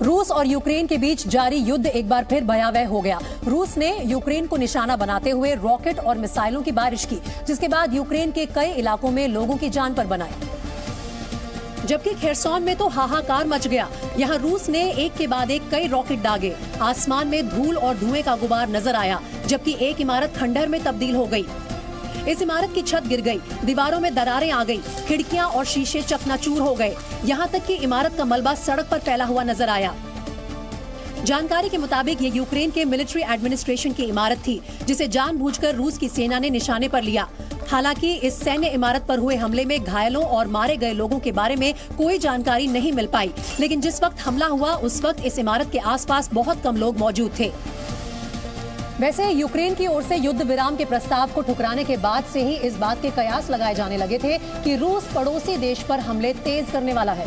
रूस और यूक्रेन के बीच जारी युद्ध एक बार फिर भयावह हो गया। रूस ने यूक्रेन को निशाना बनाते हुए रॉकेट और मिसाइलों की बारिश की, जिसके बाद यूक्रेन के कई इलाकों में लोगों की जान पर बनाई। जबकि खेरसौन में तो हाहाकार मच गया। यहाँ रूस ने एक के बाद एक कई रॉकेट दागे। आसमान में धूल और धुएं का गुबार नजर आया, जबकि एक इमारत खंडहर में तब्दील हो गई। इस इमारत की छत गिर गई, दीवारों में दरारें आ गई, खिड़कियां और शीशे चकनाचूर हो गए। यहाँ तक कि इमारत का मलबा सड़क पर फैला हुआ नजर आया। जानकारी के मुताबिक ये यूक्रेन के मिलिट्री एडमिनिस्ट्रेशन की इमारत थी, जिसे जानबूझकर रूस की सेना ने निशाने पर लिया। हालांकि इस सैन्य इमारत पर हुए हमले में घायलों और मारे गए लोगों के बारे में कोई जानकारी नहीं मिल पाई, लेकिन जिस वक्त हमला हुआ उस वक्त इस इमारत के आसपास बहुत कम लोग मौजूद थे। वैसे यूक्रेन की ओर से युद्ध विराम के प्रस्ताव को ठुकराने के बाद से ही इस बात के कयास लगाए जाने लगे थे कि रूस पड़ोसी देश पर हमले तेज करने वाला है,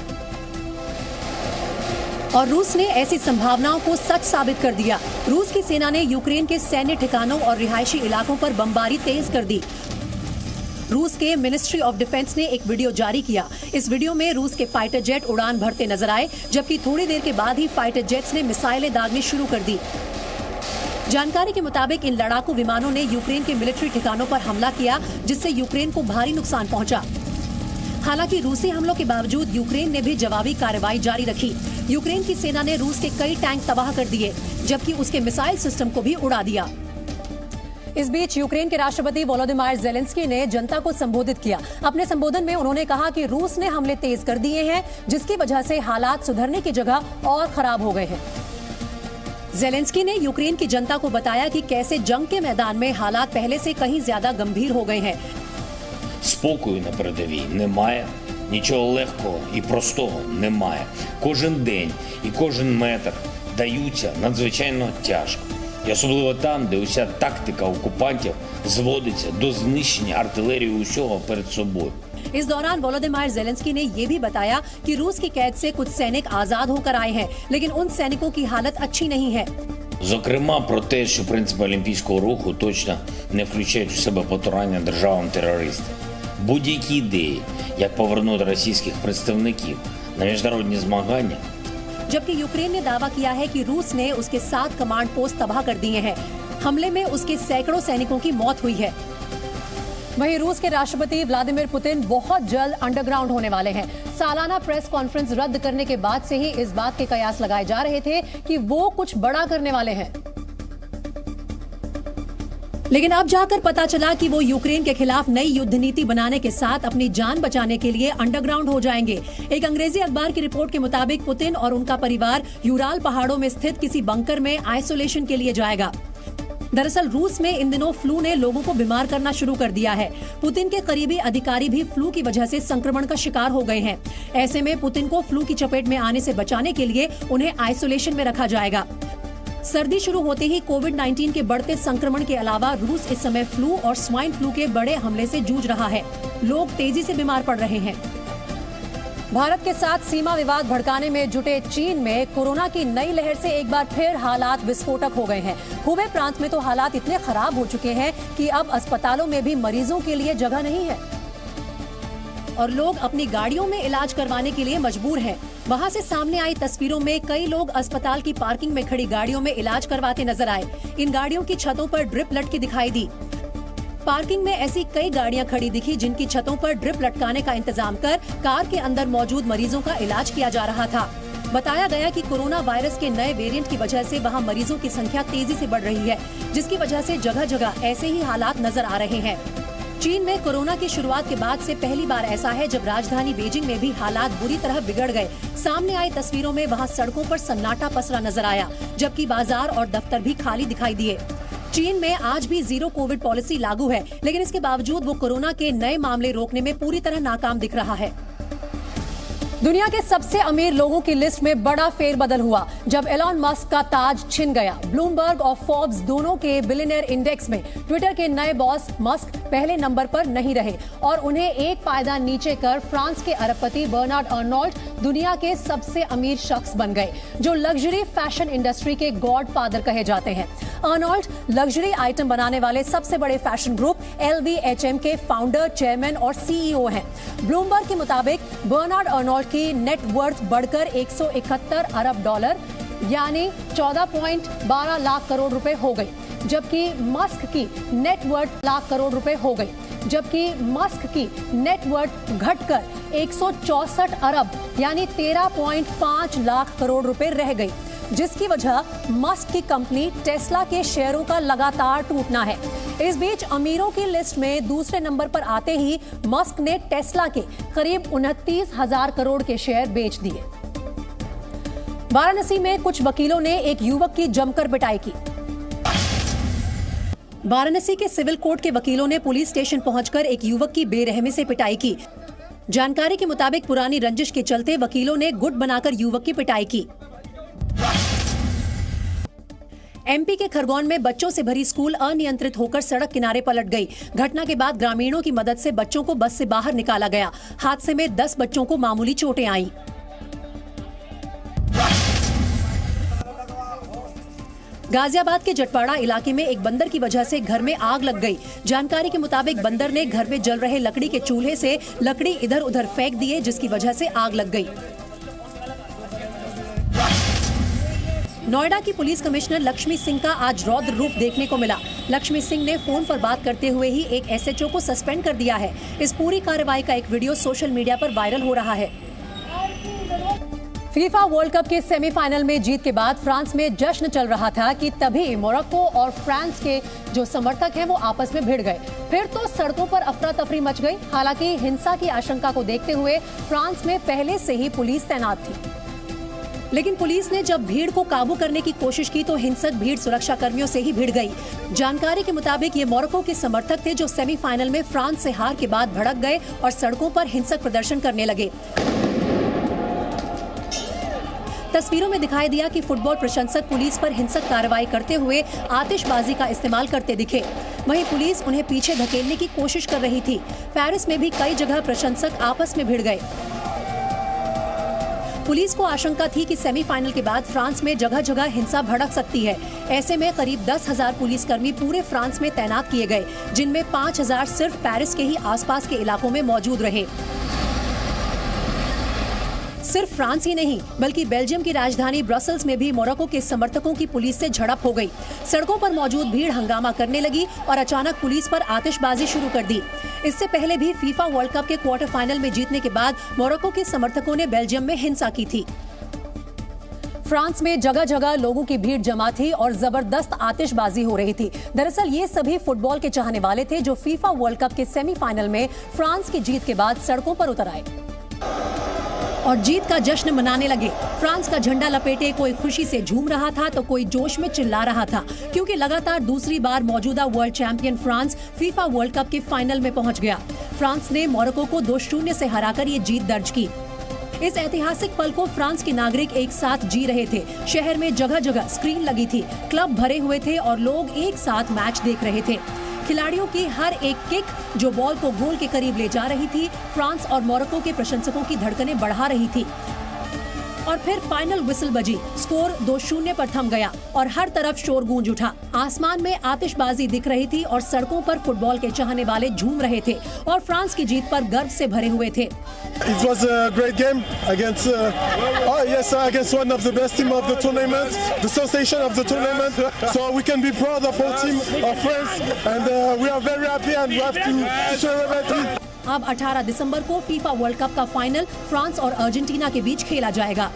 और रूस ने ऐसी संभावनाओं को सच साबित कर दिया। रूस की सेना ने यूक्रेन के सैन्य ठिकानों और रिहायशी इलाकों पर बमबारी तेज कर दी। रूस के मिनिस्ट्री ऑफ डिफेंस ने एक वीडियो जारी किया। इस वीडियो में रूस के फाइटर जेट उड़ान भरते नजर आए, जबकि थोड़ी देर के बाद ही फाइटर जेट्स ने मिसाइलें दागनी शुरू कर दी। जानकारी के मुताबिक इन लड़ाकू विमानों ने यूक्रेन के मिलिट्री ठिकानों पर हमला किया, जिससे यूक्रेन को भारी नुकसान पहुंचा। हालांकि रूसी हमलों के बावजूद यूक्रेन ने भी जवाबी कार्रवाई जारी रखी। यूक्रेन की सेना ने रूस के कई टैंक तबाह कर दिए, जबकि उसके मिसाइल सिस्टम को भी उड़ा दिया। इस बीच यूक्रेन के राष्ट्रपति वोलोदिमीर ज़ेलेंस्की ने जनता को संबोधित किया। अपने संबोधन में उन्होंने कहा कि रूस ने हमले तेज कर दिए हैं, जिसकी वजह से हालात सुधरने की जगह और खराब हो गए हैं। ज़ेलेंस्की ने यूक्रेन की जनता को बताया कि कैसे जंग के मैदान में हालात पहले से कहीं ज्यादा गंभीर हो गए हैं। Спокою на передовій немає, нічого легкого і простого немає. Кожен день і кожен метр даються надзвичайно тяжко. І особливо там, де уся тактика окупантів зводиться до знищення артилерії усього перед собою. इस दौरान वोलोदिमीर ज़ेलेंस्की ने ये भी बताया कि रूस की कैद से कुछ सैनिक आजाद होकर आए हैं, लेकिन उन सैनिकों की हालत अच्छी नहीं है। Зокрема, про те, що принципи Олімпійського руху точно не включають в себе потурання державам-терористам. Будь-які ідеї, як повернути російських представників на міжнародні змагання. जबकि यूक्रेन ने दावा किया है कि रूस ने उसके 7 कमांड पोस्ट तबाह कर दिए हैं। हमले में उसके सैकड़ों सैनिकों की मौत हुई है। वहीं रूस के राष्ट्रपति व्लादिमीर पुतिन बहुत जल्द अंडरग्राउंड होने वाले हैं। सालाना प्रेस कॉन्फ्रेंस रद्द करने के बाद से ही इस बात के कयास लगाए जा रहे थे कि वो कुछ बड़ा करने वाले हैं, लेकिन अब जाकर पता चला कि वो यूक्रेन के खिलाफ नई युद्ध नीति बनाने के साथ अपनी जान बचाने के लिए अंडरग्राउंड हो जाएंगे। एक अंग्रेजी अखबार की रिपोर्ट के मुताबिक पुतिन और उनका परिवार यूराल पहाड़ों में स्थित किसी बंकर में आइसोलेशन के लिए जाएगा। दरअसल रूस में इन दिनों फ्लू ने लोगों को बीमार करना शुरू कर दिया है। पुतिन के करीबी अधिकारी भी फ्लू की वजह से संक्रमण का शिकार हो गए हैं। ऐसे में पुतिन को फ्लू की चपेट में आने से बचाने के लिए उन्हें आइसोलेशन में रखा जाएगा। सर्दी शुरू होते ही कोविड-19 के बढ़ते संक्रमण के अलावा रूस इस समय फ्लू और स्वाइन फ्लू के बड़े हमले से जूझ रहा है। लोग तेजी से बीमार पड़ रहे हैं। भारत के साथ सीमा विवाद भड़काने में जुटे चीन में कोरोना की नई लहर से एक बार फिर हालात विस्फोटक हो गए हैं। हुबे प्रांत में तो हालात इतने खराब हो चुके हैं कि अब अस्पतालों में भी मरीजों के लिए जगह नहीं है और लोग अपनी गाड़ियों में इलाज करवाने के लिए मजबूर हैं। वहां से सामने आई तस्वीरों में कई लोग अस्पताल की पार्किंग में खड़ी गाड़ियों में इलाज करवाते नजर आए। इन गाड़ियों की छतों पर ड्रिप लटकी दिखाई दी। पार्किंग में ऐसी कई गाड़ियां खड़ी दिखी जिनकी छतों पर ड्रिप लटकाने का इंतजाम कर कार के अंदर मौजूद मरीजों का इलाज किया जा रहा था। बताया गया कि कोरोना वायरस के नए वेरिएंट की वजह से वहां मरीजों की संख्या तेजी से बढ़ रही है, जिसकी वजह से जगह जगह ऐसे ही हालात नजर आ रहे हैं। चीन में कोरोना की शुरुआत के बाद से पहली बार ऐसा है जब राजधानी बीजिंग में भी हालात बुरी तरह बिगड़ गए। सामने आई तस्वीरों में वहां सड़कों पर सन्नाटा पसरा नजर आया, जबकि बाजार और दफ्तर भी खाली दिखाई दिए। चीन में आज भी जीरो कोविड पॉलिसी लागू है, लेकिन इसके बावजूद वो कोरोना के नए मामले रोकने में पूरी तरह नाकाम दिख रहा है। दुनिया के सबसे अमीर लोगों की लिस्ट में बड़ा फेरबदल हुआ जब एलॉन मस्क का ताज छिन गया। ब्लूमबर्ग और फोर्ब्स दोनों के बिलियनियर इंडेक्स में ट्विटर के नए बॉस मस्क पहले नंबर पर नहीं रहे और उन्हें एक पायदान नीचे कर फ्रांस के अरबपति बर्नार्ड अर्नोल्ट दुनिया के सबसे अमीर शख्स बन गए, जो लग्जरी फैशन इंडस्ट्री के गॉडफादर कहे जाते हैं। अर्नोल्ट लग्जरी आइटम बनाने वाले सबसे बड़े फैशन ग्रुप LVMH के फाउंडर, चेयरमैन और CEO हैं। ब्लूमबर्ग के मुताबिक बर्नार्ड अर्नोल्ट की नेट वर्थ बढ़कर 171 अरब डॉलर यानी 14.12 लाख करोड़ रुपए हो गई, जबकि मस्क की नेट वर्थ लाख करोड़ रुपए हो गई, जबकि मस्क की नेट वर्थ घटकर 164 अरब यानी 13.5 लाख करोड़ रुपए रह गई, जिसकी वजह मस्क की कंपनी टेस्ला के शेयरों का लगातार टूटना है। इस बीच अमीरों की लिस्ट में दूसरे नंबर पर आते ही मस्क ने टेस्ला के करीब 29,000 करोड़ के शेयर बेच दिए। वाराणसी में कुछ वकीलों ने एक युवक की जमकर पिटाई की। वाराणसी के सिविल कोर्ट के वकीलों ने पुलिस स्टेशन पहुंचकर एक युवक की बेरहमी से पिटाई की। जानकारी के मुताबिक पुरानी रंजिश के चलते वकीलों ने गुट बनाकर युवक की पिटाई की। MP के खरगोन में बच्चों से भरी स्कूल अनियंत्रित होकर सड़क किनारे पलट गई। घटना के बाद ग्रामीणों की मदद से बच्चों को बस से बाहर निकाला गया। हादसे में 10 बच्चों को मामूली चोटें आईं। गाजियाबाद के जटवाड़ा इलाके में एक बंदर की वजह से घर में आग लग गई। जानकारी के मुताबिक बंदर ने घर में जल रहे लकड़ी के चूल्हे से लकड़ी इधर उधर फेंक दिए, जिसकी वजह से आग लग गई। नोएडा की पुलिस कमिश्नर लक्ष्मी सिंह का आज रौद्र रूप देखने को मिला। लक्ष्मी सिंह ने फोन पर बात करते हुए ही एक SHO को सस्पेंड कर दिया है। इस पूरी कार्रवाई का एक वीडियो सोशल मीडिया पर वायरल हो रहा है। फीफा वर्ल्ड कप के सेमीफाइनल में जीत के बाद फ्रांस में जश्न चल रहा था कि तभी मोरक्को और फ्रांस के जो समर्थक हैं वो आपस में भिड़ गए। फिर तो सड़कों पर अफरा तफरी मच गई। हालांकि हिंसा की आशंका को देखते हुए फ्रांस में पहले से ही पुलिस तैनात थी, लेकिन पुलिस ने जब भीड़ को काबू करने की कोशिश की तो हिंसक भीड़ सुरक्षा कर्मियों से ही भिड़ गई। जानकारी के मुताबिक ये मोरक्को के समर्थक थे जो सेमीफाइनल में फ्रांस से हार के बाद भड़क गए और सड़कों पर हिंसक प्रदर्शन करने लगे। तस्वीरों में दिखाई दिया कि फुटबॉल प्रशंसक पुलिस पर हिंसक कार्रवाई करते हुए आतिशबाजी का इस्तेमाल करते दिखे। वहीं पुलिस उन्हें पीछे धकेलने की कोशिश कर रही थी। पेरिस में भी कई जगह प्रशंसक आपस में भिड़ गए। पुलिस को आशंका थी कि सेमीफाइनल के बाद फ्रांस में जगह जगह हिंसा भड़क सकती है। ऐसे में करीब 10,000 पुलिसकर्मी पूरे फ्रांस में तैनात किए गए, जिनमें 5,000 सिर्फ पेरिस के ही आसपास के इलाकों में मौजूद रहे। सिर्फ फ्रांस ही नहीं बल्कि बेल्जियम की राजधानी ब्रसल्स में भी मोरक्को के समर्थकों की पुलिस से झड़प हो गई। सड़कों पर मौजूद भीड़ हंगामा करने लगी और अचानक पुलिस पर आतिशबाजी शुरू कर दी। इससे पहले भी फीफा वर्ल्ड कप के क्वार्टर फाइनल में जीतने के बाद मोरक्को के समर्थकों ने बेल्जियम में हिंसा की थी। फ्रांस में जगह जगह लोगों की भीड़ जमा थी और जबरदस्त आतिशबाजी हो रही थी। दरअसल ये सभी फुटबॉल के चाहने वाले थे जो फीफा वर्ल्ड कप के सेमीफाइनल में फ्रांस की जीत के बाद सड़कों पर उतर आए और जीत का जश्न मनाने लगे। फ्रांस का झंडा लपेटे कोई खुशी से झूम रहा था तो कोई जोश में चिल्ला रहा था, क्योंकि लगातार दूसरी बार मौजूदा world champion France FIFA world cup के फाइनल में पहुंच गया। फ्रांस ने मोरक्को को 2-0 से हराकर ये जीत दर्ज की। इस ऐतिहासिक पल को फ्रांस के नागरिक एक साथ जी रहे थे। शहर में जगह जगह स्क्रीन लगी थी, क्लब भरे हुए थे और लोग एक साथ मैच देख रहे थे। खिलाड़ियों की हर एक किक जो बॉल को गोल के करीब ले जा रही थी, फ्रांस और मोरक्को के प्रशंसकों की धड़कनें बढ़ा रही थी। और फिर फाइनल विसल बजी, स्कोर 2-0 पर थम गया और हर तरफ शोर गूंज उठा। आसमान में आतिशबाजी दिख रही थी और सड़कों पर फुटबॉल के चाहने वाले झूम रहे थे और फ्रांस की जीत पर गर्व से भरे हुए थे। It was a great game against against one of the best team of the tournament, the sensation of the tournament. So we can be proud of our team, of France, and we are very happy and we have to celebrate it. अब 18 दिसंबर को FIFA world cup का final France और Argentina के बीच खेला जाएगा।